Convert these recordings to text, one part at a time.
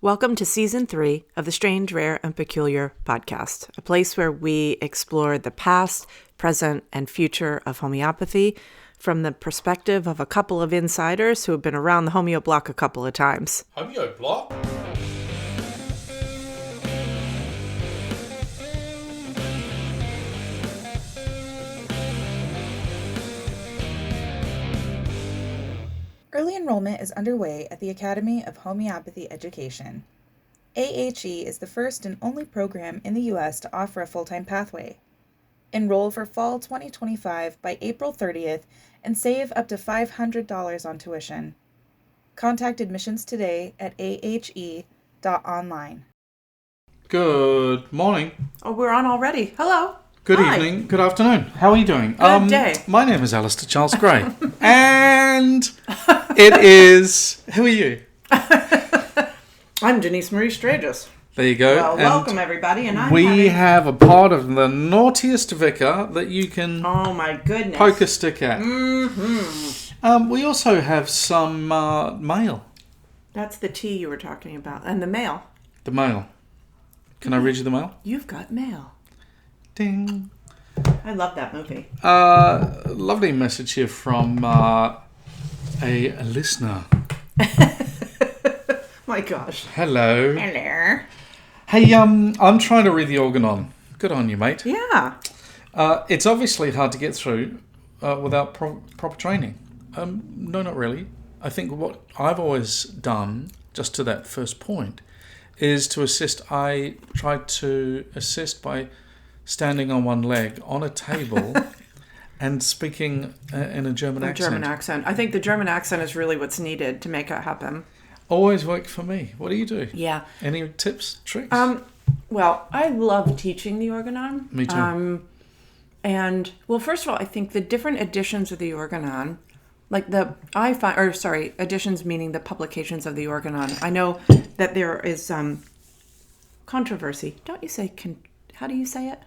Welcome to Season 3 of the Strange, Rare, and Peculiar podcast, a place where we explore the past, present, and future of homeopathy from the perspective of a couple of insiders who have been around the homeo block a couple of times. Homeo block? Early enrollment is underway at the Academy of Homeopathy Education. AHE is the first and only program in the U.S. to offer a full-time pathway. Enroll for fall 2025 by April 30th and save up to $500 on tuition. Contact admissions today at ahe.online. Good morning. Oh, we're on already. Hello. Good Hi. evening. Good afternoon. How are you doing? Good day. My name is Alastair Charles Gray. And it is... Who are you? I'm Denise Marie Straiges. There you go. Well, And welcome everybody. And we have a part of the naughtiest vicar that you can Oh my goodness. poke a stick at. Mm-hmm. We also have some mail. That's the tea you were talking about. And the mail. The mail. Can I read you the mail? You've got mail. Ding. I love that movie. Lovely message here from a listener. My gosh. Hello. Hello. Hey, I'm trying to read the organon. Good on you, mate. Yeah. It's obviously hard to get through without proper training. No, not really. I think what I've always done, just to that first point, is to assist. I tried to assist by standing on one leg on a table and speaking in a German accent. German accent. I think the German accent is really what's needed to make it happen. Always worked for me. What do you do? Yeah. Any tips, tricks? Well, I love teaching the organon. Me too. And, well, first of all, I think the different editions of the organon, editions meaning the publications of the organon. I know that there is controversy. Don't you say, how do you say it?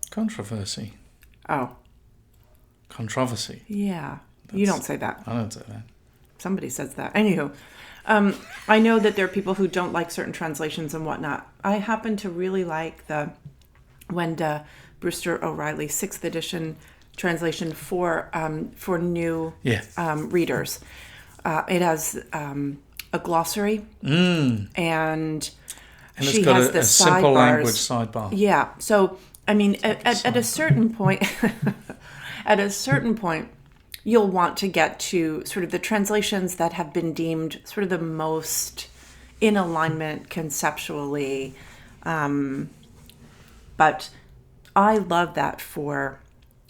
Controversy. Oh. Controversy. Yeah. You don't say that. I don't say that. Somebody says that. Anywho, I know that there are people who don't like certain translations and whatnot. I happen to really like the Wenda Brewster O'Reilly 6th edition translation for new readers. It has a glossary and it's she got has a the simple sidebars. language sidebar. Yeah. So, I mean, at a certain point, you'll want to get to sort of the translations that have been deemed sort of the most in alignment conceptually. But I love that for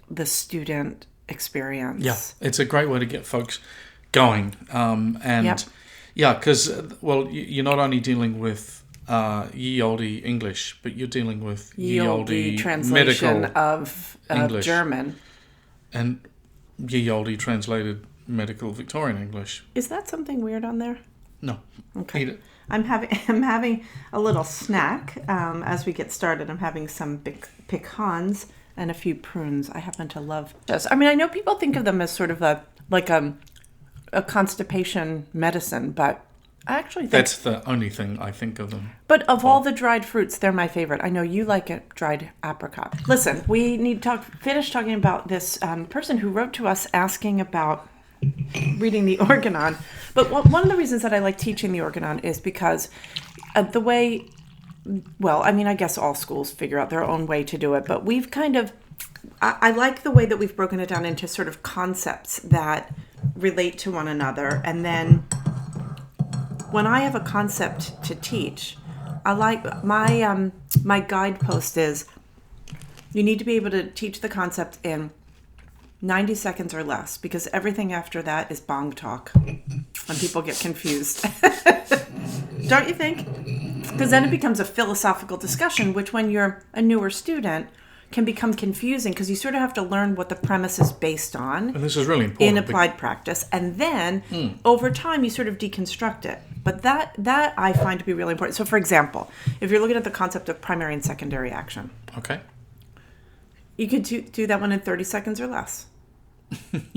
the student experience. Yeah, it's a great way to get folks going. Because, you're not only dealing with ye olde English, but you're dealing with ye olde translation medical of English. German. And ye olde translated medical Victorian English. Is that something weird on there? No. Okay. Eat it. I'm having a little snack as we get started. I'm having some pecans and a few prunes. I happen to love this. I mean, I know people think of them as sort of a constipation medicine, but I actually think That's the only thing I think of them. But of all the dried fruits, they're my favorite. I know you like it, dried apricot. Listen, we need to finish talking about this person who wrote to us asking about reading the organon. But one of the reasons that I like teaching the organon is because I guess all schools figure out their own way to do it, but we've I like the way that we've broken it down into sort of concepts that relate to one another. And then when I have a concept to teach, I like my guidepost is you need to be able to teach the concept in 90 seconds or less, because everything after that is bong talk and people get confused. Don't you think? Because then it becomes a philosophical discussion, which when you're a newer student can become confusing because you sort of have to learn what the premise is based on. And this is really important. In applied practice. And then over time you sort of deconstruct it. But that I find to be really important. So for example, if you're looking at the concept of primary and secondary action. Okay. You could do that one in 30 seconds or less.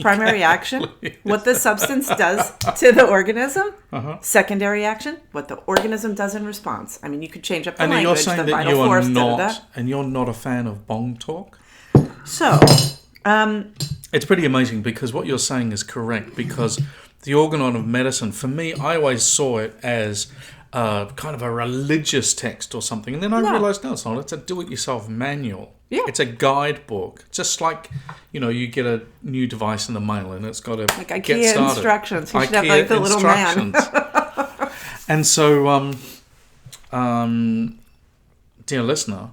Primary action, what the substance does to the organism. Secondary action, what the organism does in response. I mean, you could change up the And language, you're saying the that vital you are force, not, and you're not a fan of bong talk? So, It's pretty amazing because what you're saying is correct, because the organon of medicine, for me, I always saw it as kind of a religious text or something. And then I realised, no, it's not. It's a do-it-yourself manual. Yeah. It's a guidebook. Just like, you get a new device in the mail and it's got to like IKEA get started. instructions. You should have like the little man. And so, dear listener...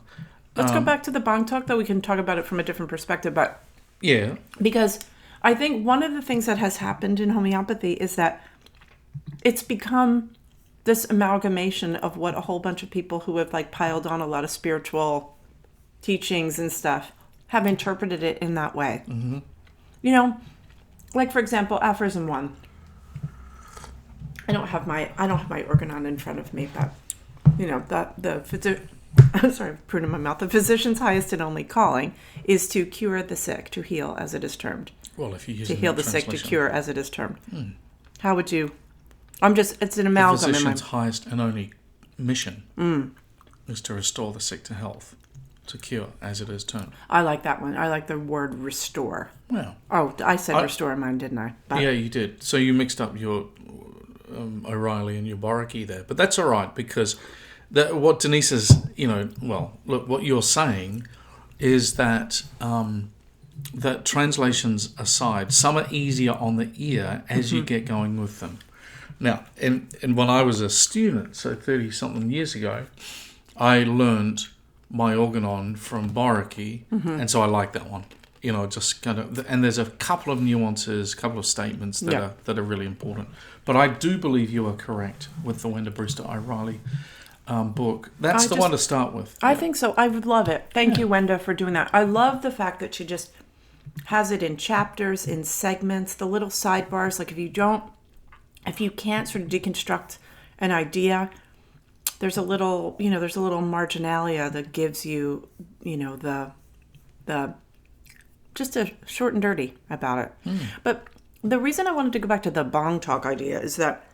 Let's go back to the bong talk, though. We can talk about it from a different perspective. But yeah. Because I think one of the things that has happened in homeopathy is that it's become this amalgamation of what a whole bunch of people who have like piled on a lot of spiritual teachings and stuff have interpreted it in that way. Mm-hmm. Like for example, aphorism 1. I don't have my organon in front of me, but I'm sorry, pruning my mouth. The physician's highest and only calling is to cure the sick, to heal, as it is termed. Well, if you use to heal the sick, to cure, as it is termed. How would you? It's an amalgam. The physician's highest and only mission is to restore the sick to health, to cure, as it is termed. I like that one. I like the word restore. Well. Oh, I said restore in mine, didn't I? But, yeah, you did. So you mixed up your O'Reilly and your Boriki there, but that's all right because what Denise is, look, what you're saying is that that translations aside, some are easier on the ear as you get going with them. Now, and when I was a student, so 30-something years ago, I learned my organon from Boriki, and so I like that one. Just kind of, and there's a couple of nuances, a couple of statements that are really important. But I do believe you are correct with the Wenda Brewster O'Reilly book. That's the one to start with. I think so. I would love it. Thank you, Wenda, for doing that. I love the fact that she just has it in chapters, in segments, the little sidebars. Like if you can't sort of deconstruct an idea, there's a little marginalia that gives you, the just a short and dirty about it. But the reason I wanted to go back to the bong talk idea is that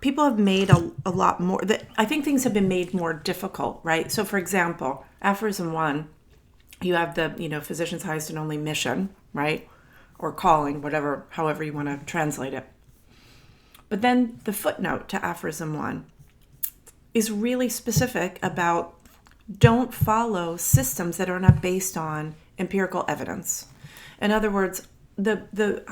people have made a lot more. I think things have been made more difficult, right? So, for example, aphorism 1, you have the physician's highest and only mission, right, or calling, however you want to translate it. But then the footnote to aphorism 1 is really specific about don't follow systems that are not based on empirical evidence. In other words, the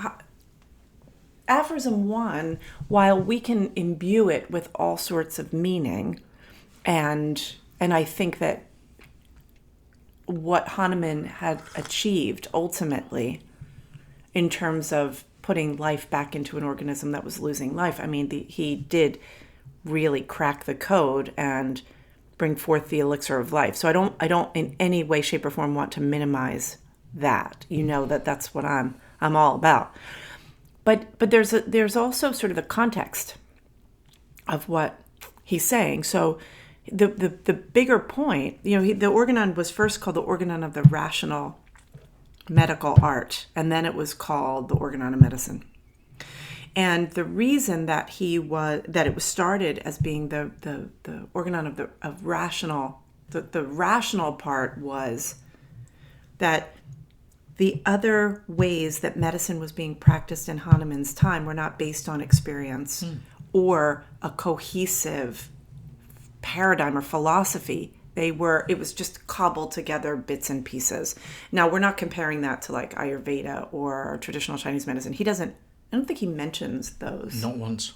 aphorism 1, while we can imbue it with all sorts of meaning, and I think that what Hahnemann had achieved ultimately in terms of putting life back into an organism that was losing life, I mean, he did really crack the code and bring forth the elixir of life. So I don't in any way, shape, or form want to minimize that. That's what I'm all about. But there's also sort of the context of what he's saying. So the bigger point, the organon was first called the organon of the rational medical art, and then it was called the organon of medicine. And the reason that it was started as being the organon of rational, the rational part was that the other ways that medicine was being practiced in Hahnemann's time were not based on experience or a cohesive paradigm or philosophy. It was just cobbled together bits and pieces. Now, we're not comparing that to like Ayurveda or traditional Chinese medicine. I don't think he mentions those. Not once.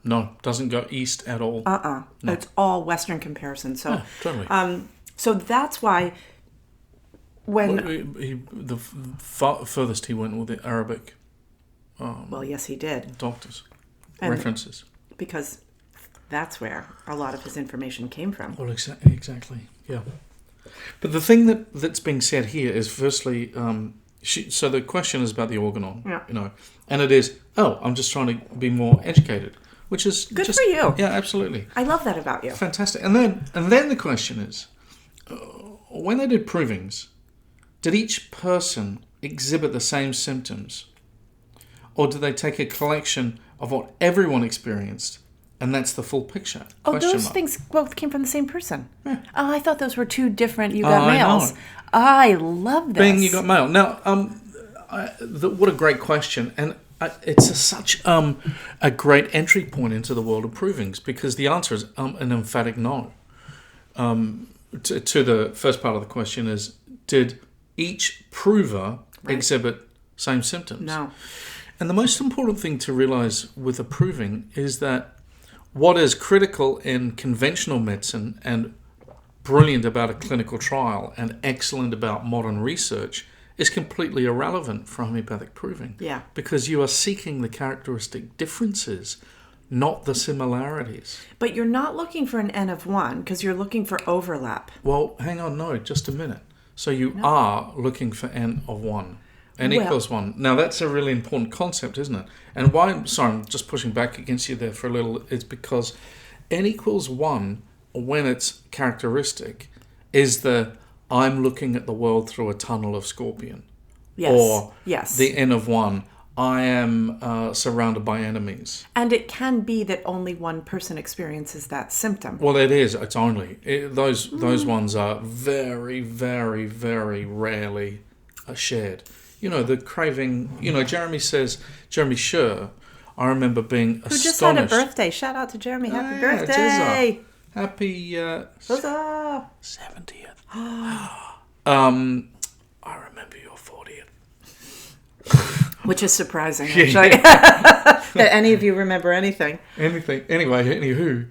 No, doesn't go east at all. No. It's all Western comparison. So, yeah, totally. So that's why when... the furthest he went with the Arabic... well, yes, he did. Doctors. And references. Because that's where a lot of his information came from. Well, exactly, yeah. But the thing that's being said here is firstly... so the question is about the organon, and it is, I'm just trying to be more educated, which is good for you. Yeah, absolutely. I love that about you. Fantastic. And then the question is, when they did provings, did each person exhibit the same symptoms? Or do they take a collection of what everyone experienced, and that's the full picture? Oh, Question those mark. things both came from the same person. Yeah. Oh, I thought those were two different You Got I Mails. know. I love this. Being You Got Mail. Now, what a great question. And it's such a great entry point into the world of provings, because the answer is an emphatic no. To the first part of the question is, did each prover exhibit same symptoms? No. And the most important thing to realize with a proving is that what is critical in conventional medicine and brilliant about a clinical trial and excellent about modern research is completely irrelevant for homeopathic proving. Yeah. Because you are seeking the characteristic differences, not the similarities. But you're not looking for an N of 1 because you're looking for overlap. Well, hang on, no, just a minute. So you are looking for N of 1. N equals 1. Now, that's a really important concept, isn't it? And why, I'm just pushing back against you there for a little, it's because N equals 1, when it's characteristic, is I'm looking at the world through a tunnel of scorpion. Yes. Or yes. the N of 1, I am surrounded by enemies. And it can be that only one person experiences that symptom. Well, it is. It's only. Those ones are very, very, very rarely shared. You know, the craving, Jeremy Scher, I remember being astonished. Who just had a birthday. Shout out to Jeremy. Happy birthday. Happy Huzzah. 70th. I remember your 40th. Which is surprising, actually. That any of you remember anything. Anything. Anyway, anywho.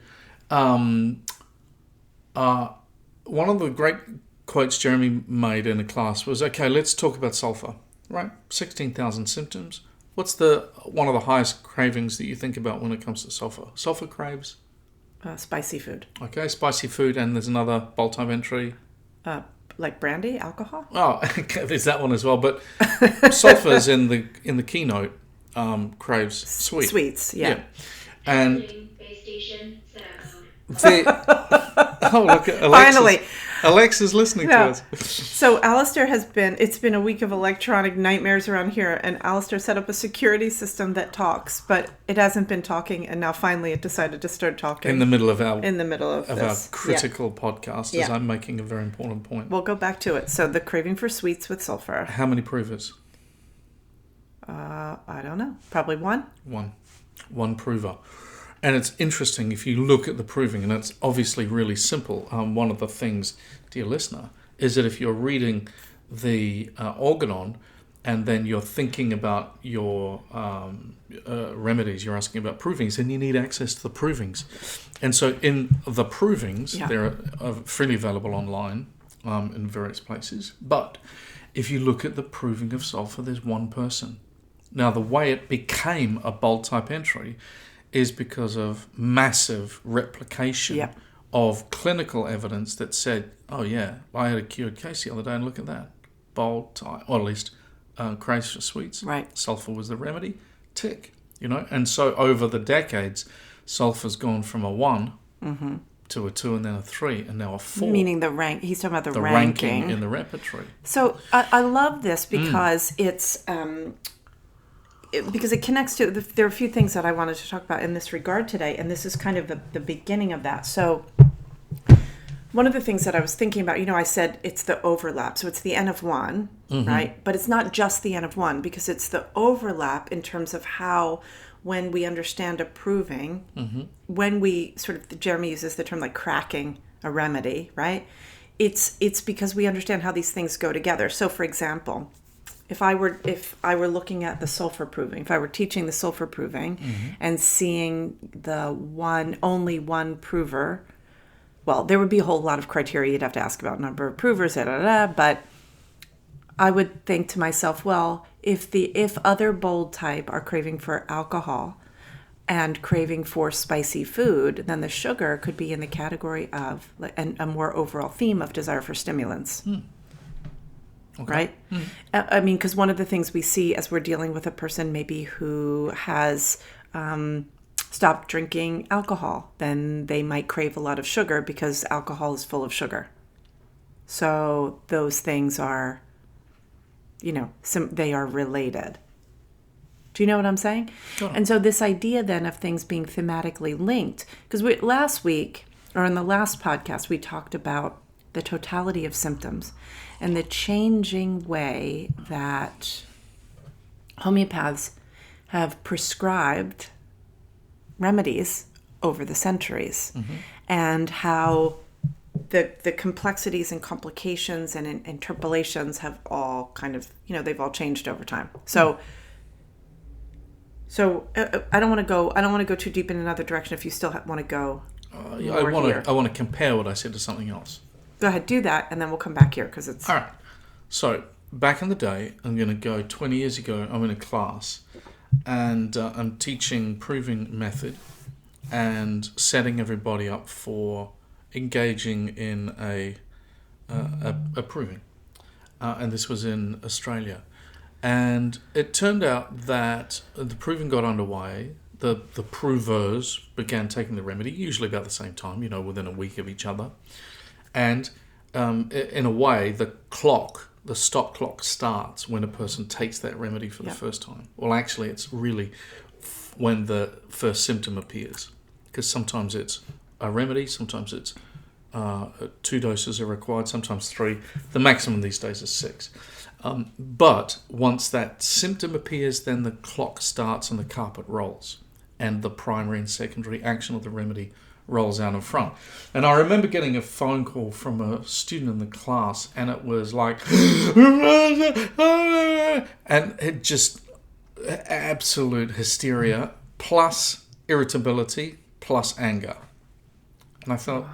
One of the great quotes Jeremy made in a class was, okay, let's talk about sulfur. Right? 16,000 symptoms. What's one of the highest cravings that you think about when it comes to sulfur? Sulfur craves? Spicy food. Okay, spicy food, and there's another bold type entry. Like brandy, alcohol? Oh, there's that one as well. But sulfur's in the keynote craves Sweets, yeah. And oh, look at Alexis. Finally. Alexa's listening to us. So Alastair it's been a week of electronic nightmares around here, and Alastair set up a security system that talks, but it hasn't been talking, and now finally it decided to start talking. In the middle of our critical podcast, as I'm making a very important point. We'll go back to it. So the craving for sweets with sulfur. How many provers? I don't know. Probably one? One prover. And it's interesting if you look at the proving, and it's obviously really simple. One of the things, dear listener, is that if you're reading the organon and then you're thinking about your remedies, you're asking about provings, then you need access to the provings. And so in the provings, they're freely available online in various places. But if you look at the proving of sulfur, there's one person. Now, the way it became a bold type entry is because of massive replication of clinical evidence that said, oh yeah, I had a cured case the other day and look at that. Bold type, or at least craze for sweets. Right. Sulfur was the remedy. Tick. And so over the decades, sulfur's gone from a 1 to a 2 and then a 3 and now a 4. Meaning the rank. He's talking about the ranking in the repertory. So I love this because it's... because it connects to, there are a few things that I wanted to talk about in this regard today, and this is kind of the beginning of that. So one of the things that I was thinking about, I said it's the overlap. So it's the N of 1, right? But it's not just the N of 1, because it's the overlap in terms of how, when we understand a proving, when we Jeremy uses the term like cracking a remedy, right? It's because we understand how these things go together. So for example, if I were looking at the sulfur proving, if I were teaching the sulfur proving and seeing only one prover, well, there would be a whole lot of criteria. You'd have to ask about number of provers, but I would think to myself, well, if other bold type are craving for alcohol and craving for spicy food, then the sugar could be in the category of a more overall theme of desire for stimulants. Okay. Right? I mean, because one of the things we see as we're dealing with a person maybe who has stopped drinking alcohol, then they might crave a lot of sugar because alcohol is full of sugar. So those things are they are related. Do you know what I'm saying? Sure. And so this idea then of things being thematically linked, because last week, or in the last podcast, we talked about the totality of symptoms and the changing way that homeopaths have prescribed remedies over the centuries, and how the complexities and complications and interpolations have all kind of, they've all changed over time. So I don't want to go too deep in another direction. If you still want to go, I want to compare what I said to something else. Go ahead, do that, and then we'll come back here because it's all right. So back in the day, I'm going to go 20 years ago. I'm in a class, and I'm teaching proving method, and setting everybody up for engaging in a proving, and this was in Australia. And it turned out that the proving got underway. The provers began taking the remedy, usually about the same time, within a week of each other. And in a way, the stop clock starts when a person takes that remedy for the first time. Well, actually, it's really when the first symptom appears. Because sometimes it's a remedy, sometimes it's 2 doses are required, sometimes 3. The maximum these days is 6. But once that symptom appears, then the clock starts and the carpet rolls, and the primary and secondary action of the remedy rolls out in front. And I remember getting a phone call from a student in the class, and it was like, and it just absolute hysteria, plus irritability, plus anger. And I thought,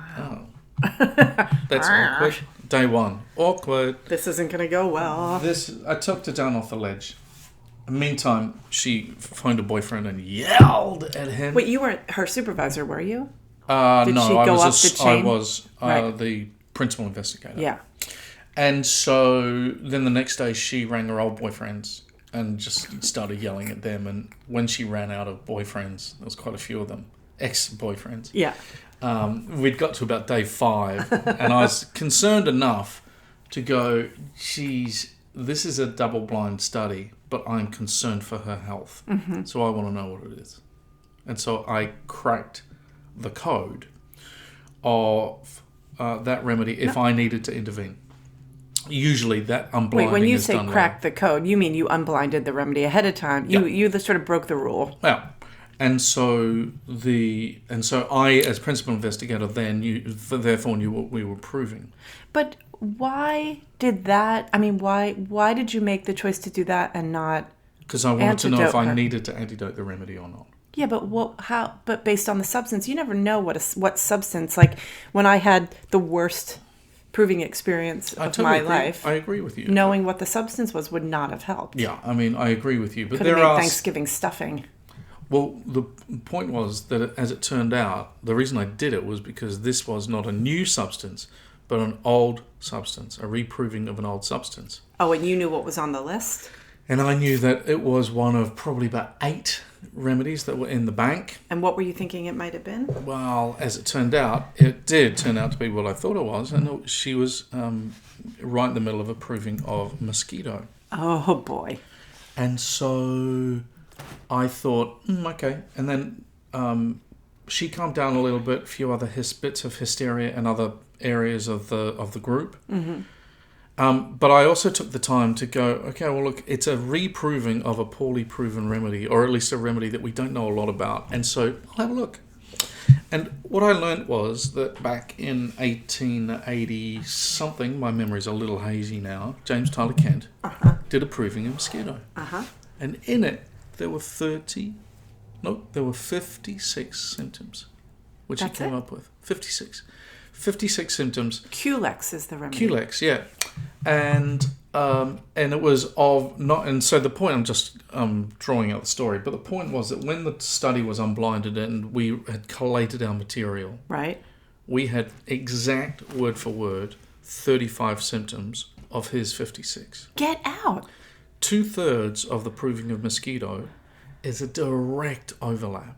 that's awkward. Day 1, awkward. This isn't going to go well. I took her down off the ledge. In the meantime, she phoned her boyfriend and yelled at him. Wait, you weren't her supervisor, were you? No, I was the principal investigator. Yeah. And so then the next day she rang her old boyfriends and just started yelling at them. And when she ran out of boyfriends, there was quite a few of them, ex-boyfriends. Yeah. We'd got to about day 5, and I was concerned enough to go, geez, this is a double-blind study, but I'm concerned for her health. So I want to know what it is. And so I cracked the code of that remedy if I needed to intervene. Usually that unblinding is done. Wait, when you say crack the code, you mean you unblinded the remedy ahead of time. You sort of broke the rule. Yeah. And so I, as principal investigator, therefore knew what we were proving. But why did that? I mean, why did you make the choice to do that and not? Because I wanted to know if I needed to antidote the remedy or not. Yeah, but how? But based on the substance, you never know what substance. Like when I had the worst proving experience of my life, I agree with you. Knowing what the substance was would not have helped. Yeah, I mean, I agree with you. But could have made Thanksgiving stuffing. Well, the point was that, as it turned out, the reason I did it was because this was not a new substance, but an old substance, a reproving of an old substance. Oh, and you knew what was on the list? And I knew that it was one of probably about 8 remedies that were in the bank. And what were you thinking it might have been? Well, as it turned out, it did turn out to be what I thought it was. And she was right in the middle of approving of mosquito. Oh, boy. And so I thought, okay. And then she calmed down a little bit, a few other bits of hysteria and other areas of the group. But I also took the time to go, okay, well, look, it's a reproving of a poorly proven remedy, or at least a remedy that we don't know a lot about. And so I'll have a look. And what I learned was that back in 1880-something, my memory's a little hazy now, James Tyler Kent did a proving of mosquito. And in it, there were 56 symptoms, which he came up with. 56 symptoms. Culex is the remedy. Culex, yeah. And it was of not. And so the point, I'm just drawing out the story, but the point was that when the study was unblinded and we had collated our material, right, we had exact word for word 35 symptoms of his 56. Get out. 2/3 of the proving of mosquito is a direct overlap.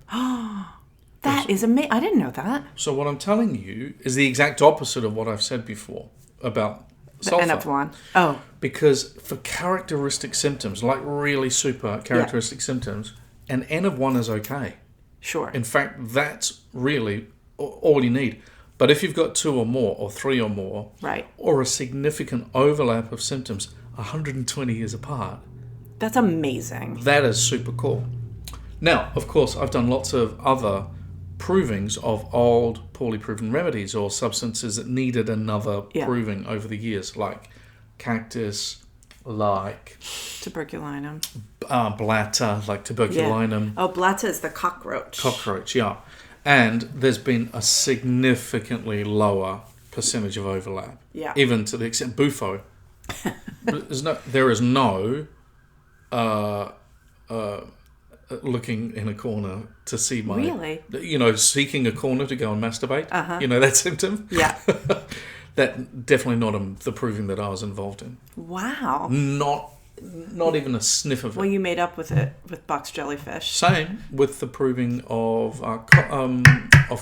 That is amazing. I didn't know that. So what I'm telling you is the exact opposite of what I've said before about sulfur. N of 1. Oh. Because for characteristic symptoms, like really super characteristic symptoms, an N of 1 is okay. Sure. In fact, that's really all you need. But if you've got 2 or more, or 3 or more, right, or a significant overlap of symptoms 120 years apart, that's amazing. That is super cool. Now, of course, I've done lots of other provings of old, poorly proven remedies or substances that needed another proving over the years, like cactus, like tuberculinum, blatta, like tuberculinum. Oh, blatta is the cockroach. Cockroach, yeah. And there's been a significantly lower percentage of overlap. Yeah. Even to the extent bufo. There is no looking in a corner to see my... Really? Seeking a corner to go and masturbate. Uh-huh. That symptom? Yeah. That definitely not the proving that I was involved in. Wow. Not even a sniff of it. Well, you made up with it with box jellyfish. Same with the proving of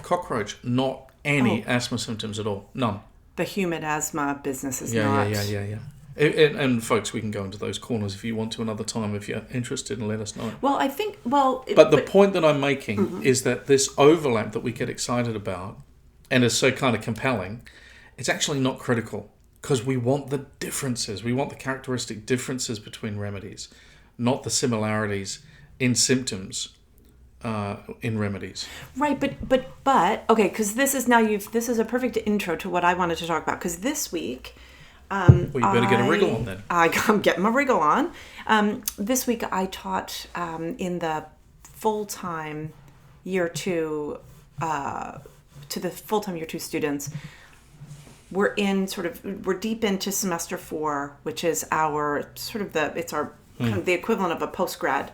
cockroach. Not any asthma symptoms at all. None. The humid asthma business is not. Yeah. And folks, we can go into those corners if you want to another time if you're interested, and let us know. Well, I think But the point that I'm making is that this overlap that we get excited about and is so kind of compelling, it's actually not critical. Because we want the differences. We want the characteristic differences between remedies, not the similarities in symptoms in remedies. Right, but okay, because this is a perfect intro to what I wanted to talk about. Because this week, well, you better get a wriggle on then. I'm getting my wriggle on. This week I taught in the full-time year 2 to the full-time year 2 students. We're deep into semester 4, which is our kind of the equivalent of a post-grad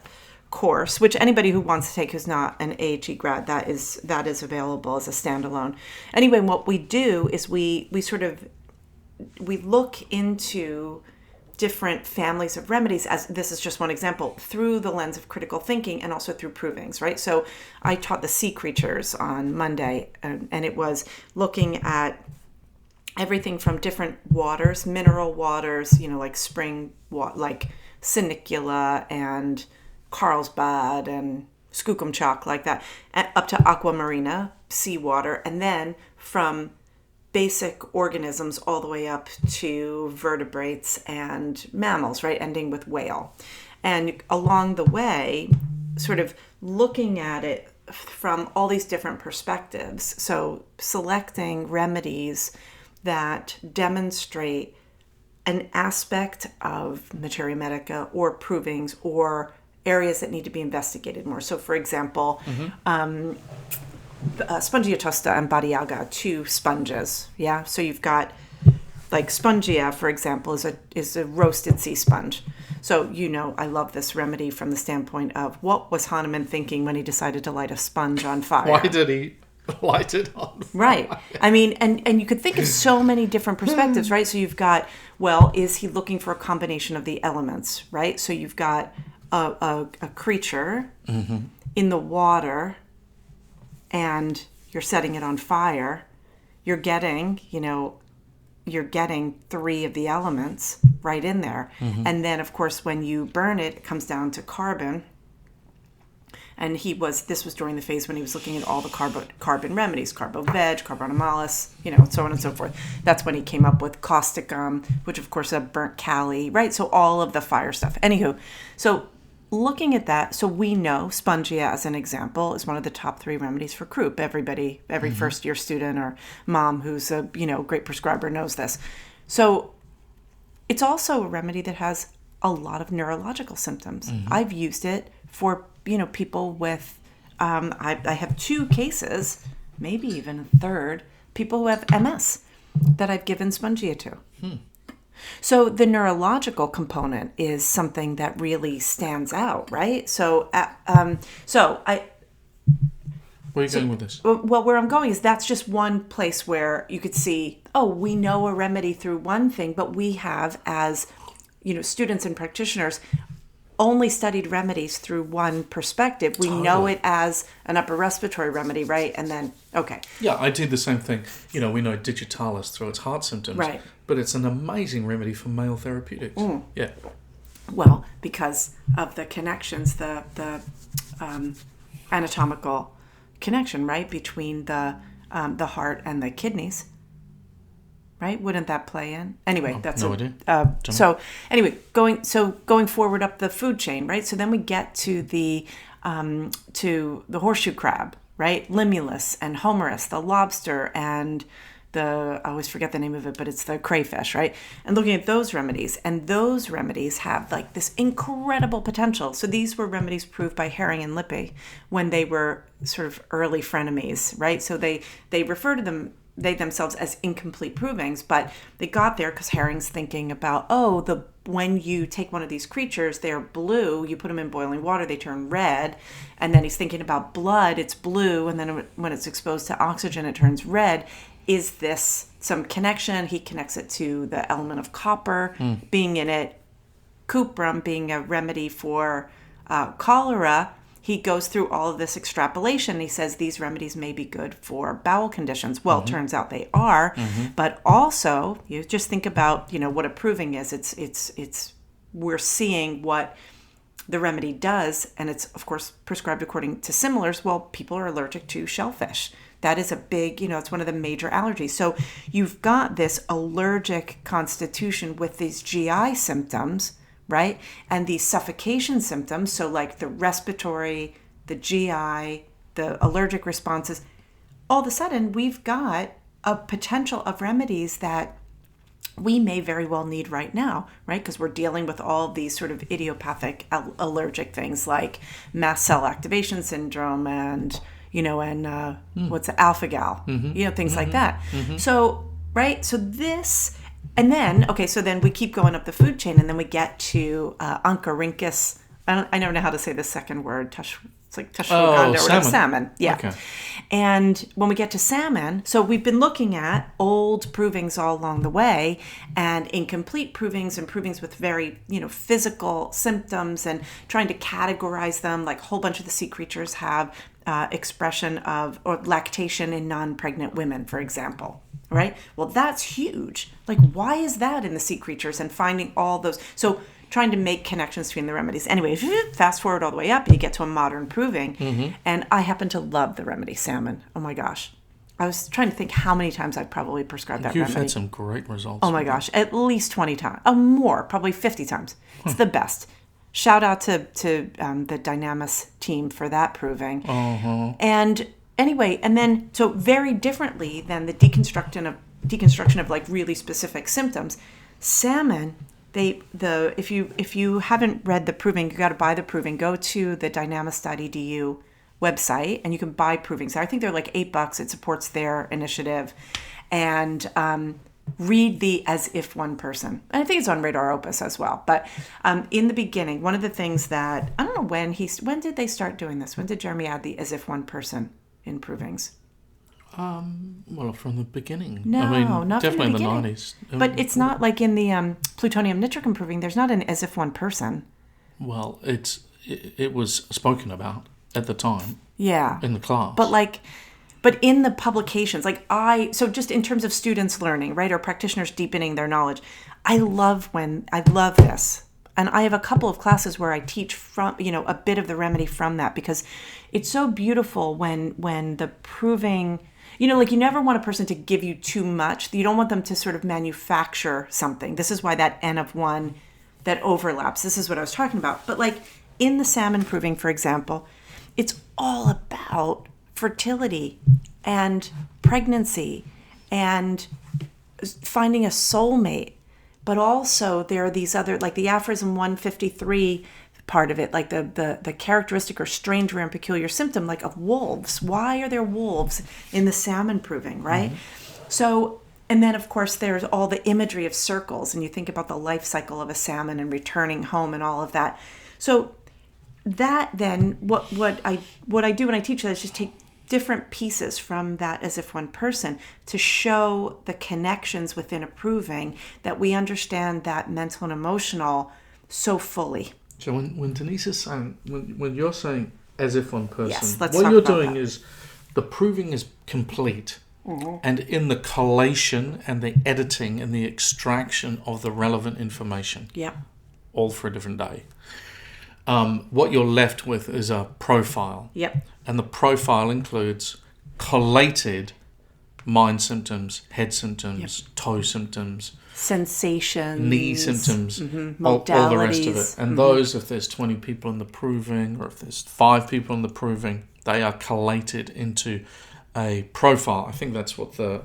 course, which anybody who wants to take who's not an AHE grad, that is available as a standalone. Anyway, what we do is we look into different families of remedies, as this is just one example, through the lens of critical thinking and also through provings, right? So I taught the sea creatures on Monday, and it was looking at everything from different waters, mineral waters, like spring water, like Sinicula and Carlsbad and Skookumchuck, like that, up to aquamarina, seawater, and then from basic organisms all the way up to vertebrates and mammals, right, ending with whale. And along the way, sort of looking at it from all these different perspectives, so selecting remedies that demonstrate an aspect of materia medica or provings or areas that need to be investigated more. So, for example, Spongia tosta and Badiaga, 2 sponges. Yeah, so you've got like Spongia, for example, is a roasted sea sponge. So I love this remedy from the standpoint of what was Hahnemann thinking when he decided to light a sponge on fire. Why did he light it on fire? Right. I mean, and you could think of so many different perspectives, right? So you've got, is he looking for a combination of the elements, right? So you've got a creature in the water and you're setting it on fire. You're getting 3 of the elements right in there. And then, of course, when you burn it, it comes down to carbon. And this was during the phase when he was looking at all the carbon remedies, carbo-veg, carbonomalus, so on and so forth. That's when he came up with causticum, which of course burnt kali, right? So all of the fire stuff. Anywho, so looking at that, so we know Spongia, as an example, is one of the top 3 remedies for croup. Every first year student or mom who's a great prescriber knows this. So it's also a remedy that has a lot of neurological symptoms. I've used it for people with, I have 2 cases, maybe even a third, people who have MS that I've given Spongia to. So the neurological component is something that really stands out, right? So, Where are you going with this? Well, where I'm going is that's just one place where you could see, we know a remedy through one thing, but we have, as students and practitioners, only studied remedies through one perspective. We know it as an upper respiratory remedy, right? And then, okay. Yeah, I did the same thing. We know digitalis through its heart symptoms. Right. But it's an amazing remedy for male therapeutics. Yeah. Well, because of the connections, the anatomical connection, right, between the heart and the kidneys, right? Wouldn't that play in? Anyway, that's no idea. So anyway, going forward up the food chain, right? So then we get to the horseshoe crab, right? Limulus and homarus, the lobster, and I always forget the name of it, but it's the crayfish, right? And looking at those remedies, and those remedies have like this incredible potential. So these were remedies proved by Herring and Lippe when they were sort of early frenemies, right? So they refer to them, they themselves, as incomplete provings, but they got there because Herring's thinking about, when you take one of these creatures, they're blue, you put them in boiling water, they turn red. And then he's thinking about blood, it's blue, and then when it's exposed to oxygen, it turns red. Is this some connection? He connects it to the element of copper being in it, cuprum being a remedy for cholera. He goes through all of this extrapolation. He says these remedies may be good for bowel conditions. Well, it turns out they are, but also you just think about what a proving is. It's we're seeing what the remedy does, and it's of course prescribed according to similars. Well, people are allergic to shellfish. That is a big, it's one of the major allergies. So you've got this allergic constitution with these GI symptoms, right? And these suffocation symptoms. So like the respiratory, the GI, the allergic responses. All of a sudden, we've got a potential of remedies that we may very well need right now, right? Because we're dealing with all these sort of idiopathic allergic things like mast cell activation syndrome and what's the alpha-gal, things like that. So, right? So this, and then, so then we keep going up the food chain, and then we get to Oncorhynchus. I don't know how to say the second word. It's like Tashwaganda or whatever. Salmon. Yeah. Okay. And when we get to salmon, so we've been looking at old provings all along the way, and incomplete provings and provings with very, physical symptoms, and trying to categorize them. Like a whole bunch of the sea creatures have expression of or lactation in non-pregnant women, for example. Right? Well, that's huge. Like, why is that in the sea creatures, and finding all those? So trying to make connections between the remedies. Anyway, fast forward all the way up, you get to a modern proving. And I happen to love the remedy salmon. Oh my gosh. I was trying to think how many times I've probably prescribed that remedy. You've had some great results. Oh my gosh. At least 20 times. Oh, more. Probably 50 times. It's the best. Shout out to the Dynamis team for that proving. And anyway, and then, so very differently than the deconstruction of like really specific symptoms, salmon, if you haven't read the proving, you got to buy the proving. Go to the dynamis.edu website and you can buy provings. I think they're like $8. It supports their initiative, and read the As If One Person. And I think it's on Radar Opus as well. But in the beginning, one of the things that I don't know when did they start doing this? When did Jeremy add the As If One Person in provings? Well, from the beginning. No, not definitely from the in the beginning. 90s. But it's not like in the plutonium nitricum proving. There's not an As If One Person. Well, it was spoken about at the time. Yeah. In the class. But in the publications, so just in terms of students learning, right, or practitioners deepening their knowledge, I love this. And I have a couple of classes where I teach from, a bit of the remedy from that, because it's so beautiful when the proving, you never want a person to give you too much. You don't want them to sort of manufacture something. This is why that N of one that overlaps. This is what I was talking about. But like in the salmon proving, for example, it's all about fertility and pregnancy and finding a soulmate. But also there are these other, like the aphorism 153 part of it, like the characteristic or strange, rare, and peculiar symptom, like of wolves. Why are there wolves in the salmon proving, right? So, and then of course there's all the imagery of circles, and you think about the life cycle of a salmon and returning home and all of that. So that then, what I do when I teach that is just take different pieces from that As If One Person to show the connections within a proving, that we understand that mental and emotional so fully. So when Denise is saying, when you're saying as if one person, Yes, let's what talk you're about doing that. is the proving is complete, and in the collation and the editing and the extraction of the relevant information, Yeah. all for a different day. What you're left with is a profile. Yep. And the profile includes collated mind symptoms, head symptoms, toe symptoms, Sensations. knee symptoms, Mm-hmm. all the rest of Modalities. it. And those, if there's 20 people in the proving, or if there's 5 people in the proving, they are collated into a profile. I think that's what the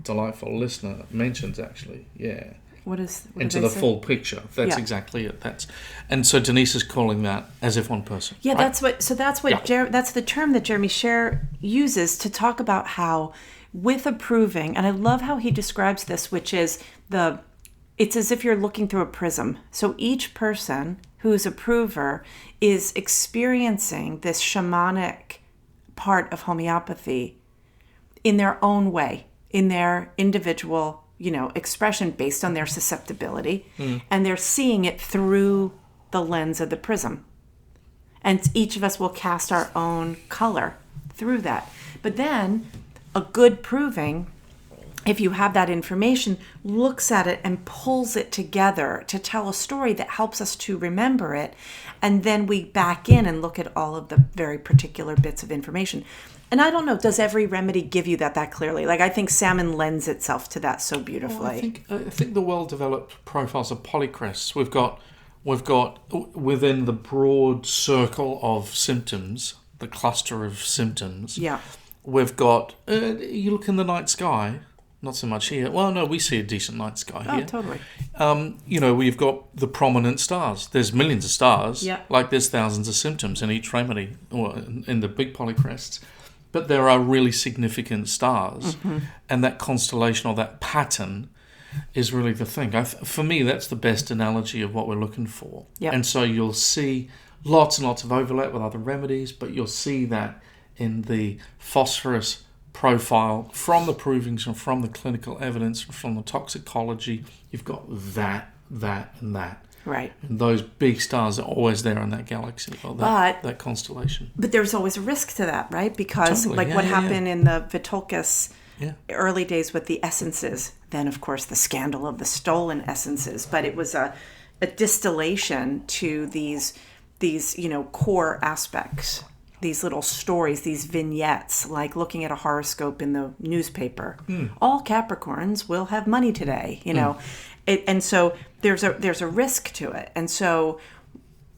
delightful listener mentions, actually. Yeah. What Into do the they say? full picture. That's Yeah. exactly it. And so Denise is calling that as if one person. Yeah, right? that's what that's the term that Jeremy Sher uses to talk about how with approving, and I love how he describes this, which is it's as if you're looking through a prism. So each person who's a prover is experiencing this shamanic part of homeopathy in their own way, in their individual, expression based on their susceptibility, and they're seeing it through the lens of the prism. And each of us will cast our own color through that. But then a good proving, if you have that information, looks at it and pulls it together to tell a story that helps us to remember it. And then we back in and look at all of the very particular bits of information. And I don't know, does every remedy give you that clearly? Like, I think salmon lends itself to that so beautifully. Well, I think the well-developed profiles of polycrests, we've got within the broad circle of symptoms, the cluster of symptoms. Yeah. We've got you look in the night sky, not so much here. Well, no, we see a decent night sky here. Oh, totally. We've got the prominent stars. There's millions of stars. Yeah. Like there's thousands of symptoms in each remedy, or in the big polycrests. But there are really significant stars, and that constellation or that pattern is really the thing. For me, that's the best analogy of what we're looking for. Yep. And so you'll see lots and lots of overlap with other remedies, but you'll see that in the phosphorus profile from the provings and from the clinical evidence, from the toxicology. You've got that, and that. Right. And those big stars are always there in that galaxy, or that constellation. But there's always a risk to that, right? Because Totally, what happened in the Vitulcus early days with the essences, then of course the scandal of the stolen essences, but it was a distillation to these core aspects, these little stories, these vignettes, like looking at a horoscope in the newspaper. All Capricorns will have money today, and so there's a risk to it, and so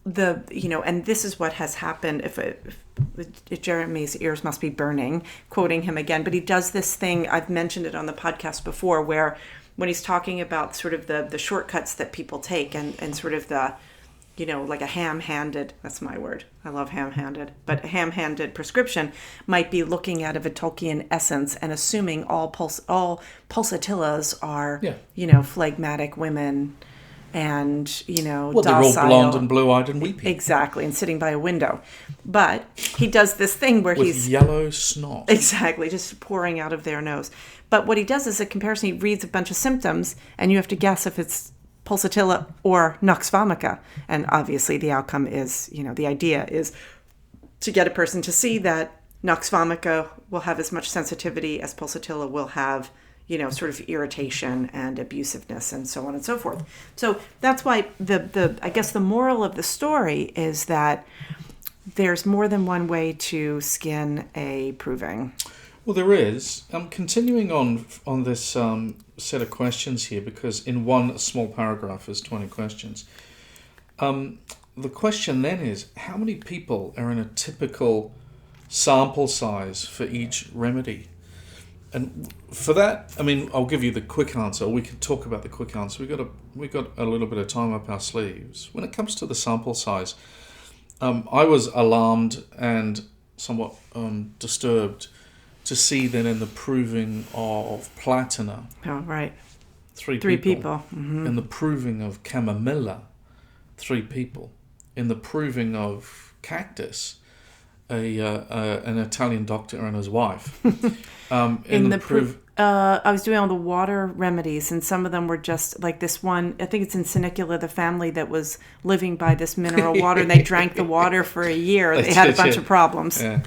and this is what has happened. If Jeremy's ears must be burning, quoting him again, but he does this thing. I've mentioned it on the podcast before, where when he's talking about sort of the shortcuts that people take and sort of the like a ham-handed, that's my word, I love ham-handed, but a ham-handed prescription might be looking at a Vitulcian essence and assuming all pulsatillas are, phlegmatic women and, Well, docile. they're all blonde and blue-eyed and weepy. Exactly, and sitting by a window. But he does this thing where with yellow snot. Exactly, just pouring out of their nose. But what he does is a comparison. He reads a bunch of symptoms, and you have to guess if it's pulsatilla or nux vomica. And obviously the outcome is, the idea is to get a person to see that nux vomica will have as much sensitivity as pulsatilla will have, sort of irritation and abusiveness and so on and so forth. So that's why I guess the moral of the story is that there's more than one way to skin a proving. Well, there is. I'm continuing on this set of questions here, because in one small paragraph is 20 questions. The question then is, how many people are in a typical sample size for each remedy? And for that, I'll give you the quick answer. We can talk about the quick answer. We got a little bit of time up our sleeves. When it comes to the sample size, I was alarmed and somewhat disturbed to see that in the proving of Platina, Oh, right. three people. Mm-hmm. In the proving of Camomilla, 3 people. In the proving of Cactus, an Italian doctor and his wife. I was doing all the water remedies, and some of them were just like this one. I think it's in Senicula, the family that was living by this mineral water, and they drank the water for a year. They had a bunch of problems. Yeah.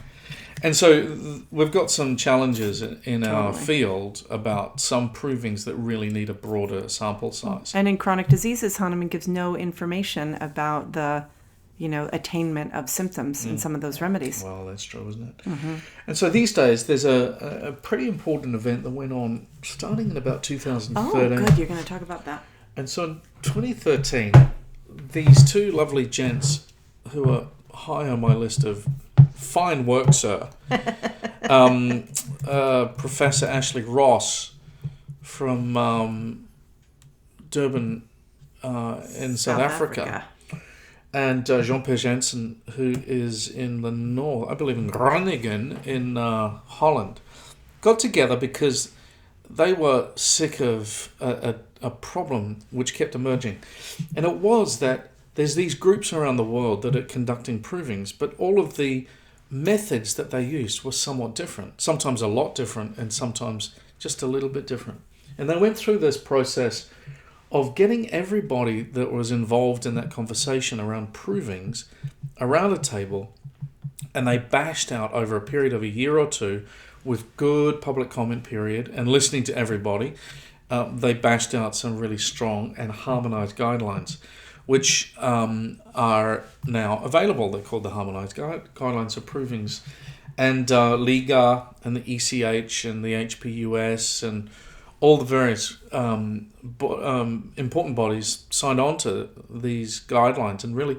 And so we've got some challenges in our field about some provings that really need a broader sample size. And in chronic diseases, Hahnemann gives no information about the attainment of symptoms in some of those remedies. Well, that's true, isn't it? Mm-hmm. And so these days, there's a pretty important event that went on starting in about 2013. Oh, good. You're going to talk about that. And so in 2013, these two lovely gents who are high on my list of fine work, sir, Professor Ashley Ross from Durban in South Africa. And Jean-Pierre Janssen, who is in the north, I believe in Groningen in Holland, got together because they were sick of a problem which kept emerging. And it was that there's these groups around the world that are conducting provings, but all of the methods that they used were somewhat different, sometimes a lot different, and sometimes just a little bit different. And they went through this process of getting everybody that was involved in that conversation around provings around a table, and they bashed out over a period of a year or two with good public comment period and listening to everybody. They bashed out some really strong and harmonized guidelines, which are now available. They're called the Harmonized Guidelines of Provings. And Liga and the ECH and the HPUS and all the various important bodies signed on to these guidelines, and really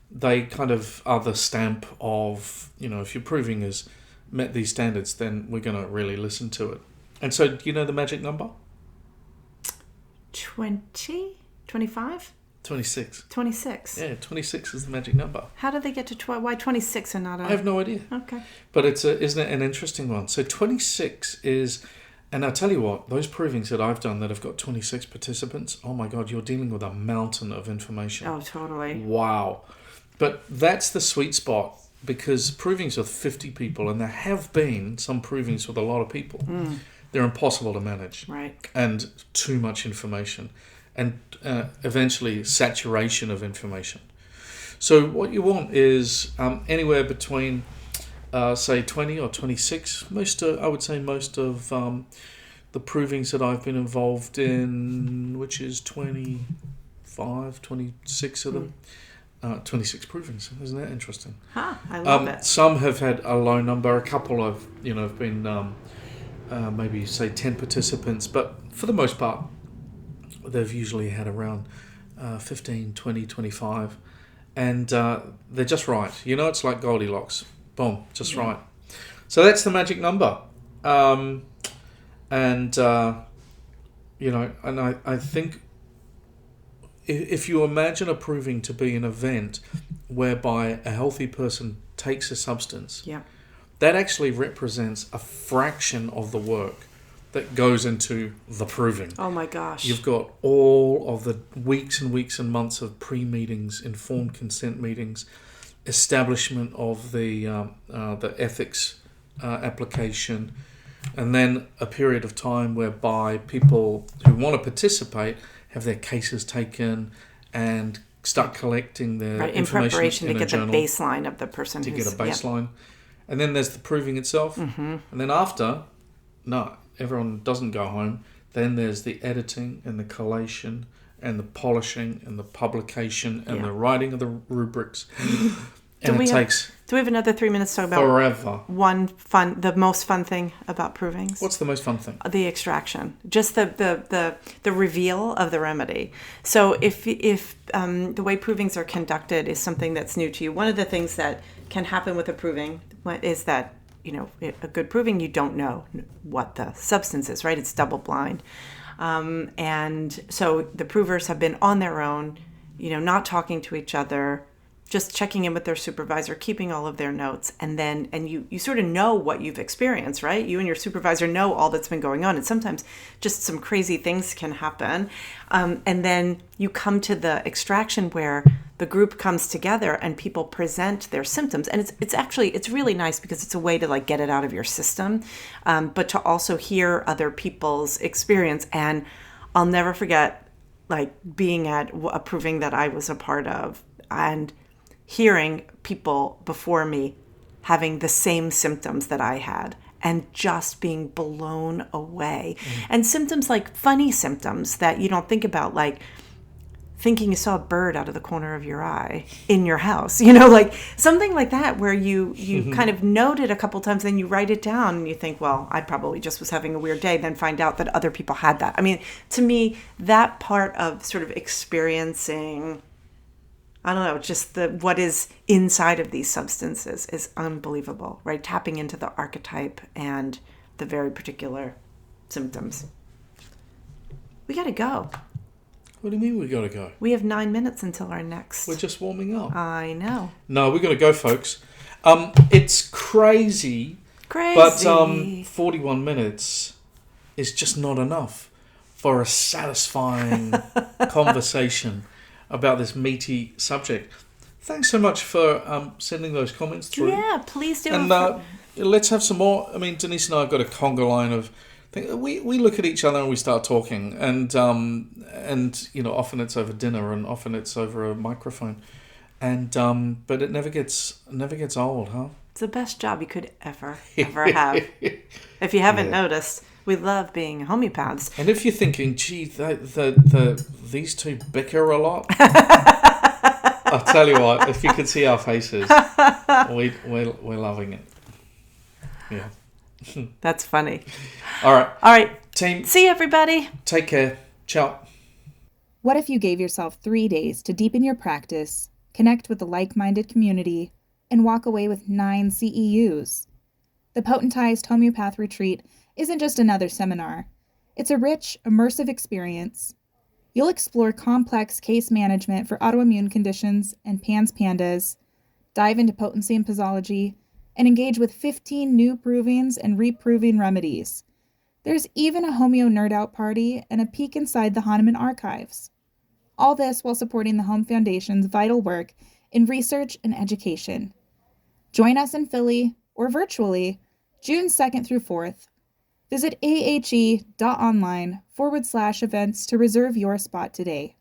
they kind of are the stamp of, if your proving has met these standards, then we're going to really listen to it. And so, do you know the magic number? 20? 25? 26. 26. Yeah, 26 is the magic number. How did they get to 12? Why 26 and not a... I have no idea. Okay. But isn't it an interesting one? So 26 is... And I'll tell you what, those provings that I've done that have got 26 participants, oh my God, you're dealing with a mountain of information. Oh, totally. Wow. But that's the sweet spot, because provings with 50 people, and there have been some provings with a lot of people, they're impossible to manage. Right. And too much information. And eventually saturation of information. So what you want is anywhere between... say 20 or 26. I would say most of the provings that I've been involved in, which is 25, 26 of them. 26 provings. Isn't that interesting? I love it. Some have had a low number. A couple have, have been maybe say 10 participants, but for the most part, they've usually had around 15, 20, 25, and they're just right. It's like Goldilocks. Boom, just right. So that's the magic number. And I think if you imagine a proving to be an event whereby a healthy person takes a substance, that actually represents a fraction of the work that goes into the proving. Oh my gosh. You've got all of the weeks and weeks and months of pre-meetings, informed consent meetings, establishment of the ethics application, and then a period of time whereby people who want to participate have their cases taken and start collecting their in information preparation in to get journal, the baseline of the person to get a baseline. And then there's the proving itself. And then after, everyone doesn't go home. Then there's the editing and the collation and the polishing and the publication and the writing of the rubrics. And do we have another 3 minutes to talk about forever. The most fun thing about provings? What's the most fun thing? The extraction, just the reveal of the remedy. So if the way provings are conducted is something that's new to you, one of the things that can happen with a proving is that a good proving, you don't know what the substance is, right? It's double blind, and so the provers have been on their own, not talking to each other. just checking in with their supervisor, keeping all of their notes, and you sort of know what you've experienced, right? You and your supervisor know all that's been going on, and sometimes just some crazy things can happen. And then you come to the extraction where the group comes together and people present their symptoms, and it's really nice because it's a way to like get it out of your system, but to also hear other people's experience. And I'll never forget like being at a proving that I was a part of and hearing people before me having the same symptoms that I had and just being blown away. And symptoms like funny symptoms that you don't think about, like thinking you saw a bird out of the corner of your eye in your house, like something like that, where you kind of note it a couple times, then you write it down and you think, well, I probably just was having a weird day, then find out that other people had that. I mean, to me, that part of sort of experiencing, I don't know, just what is inside of these substances is unbelievable, right? Tapping into the archetype and the very particular symptoms. We got to go. What do you mean we got to go? We have 9 minutes until our next. We're just warming up. I know. No, we got to go, folks. It's crazy. But 41 minutes is just not enough for a satisfying conversation about this meaty subject. Thanks so much for sending those comments through. Yeah, please do. And let's have some more. I mean, Denise and I have got a conga line of things. We look at each other and we start talking, and often it's over dinner and often it's over a microphone, and but it never gets old, huh? It's the best job you could ever have. If you haven't noticed, we love being homeopaths. And if you're thinking, gee, these two bicker a lot, I'll tell you what, if you could see our faces, we're loving it. Yeah. That's funny. All right. Team. See you, everybody. Take care. Ciao. What if you gave yourself 3 days to deepen your practice, connect with a like-minded community, and walk away with 9 CEUs? The Potentized Homeopath Retreat isn't just another seminar. It's a rich, immersive experience. You'll explore complex case management for autoimmune conditions and PANS pandas, dive into potency and posology, and engage with 15 new provings and reproving remedies. There's even a Homeo nerd-out party and a peek inside the Hahnemann archives. All this while supporting the Home Foundation's vital work in research and education. Join us in Philly, or virtually, June 2nd through 4th. Visit ahe.online/events to reserve your spot today.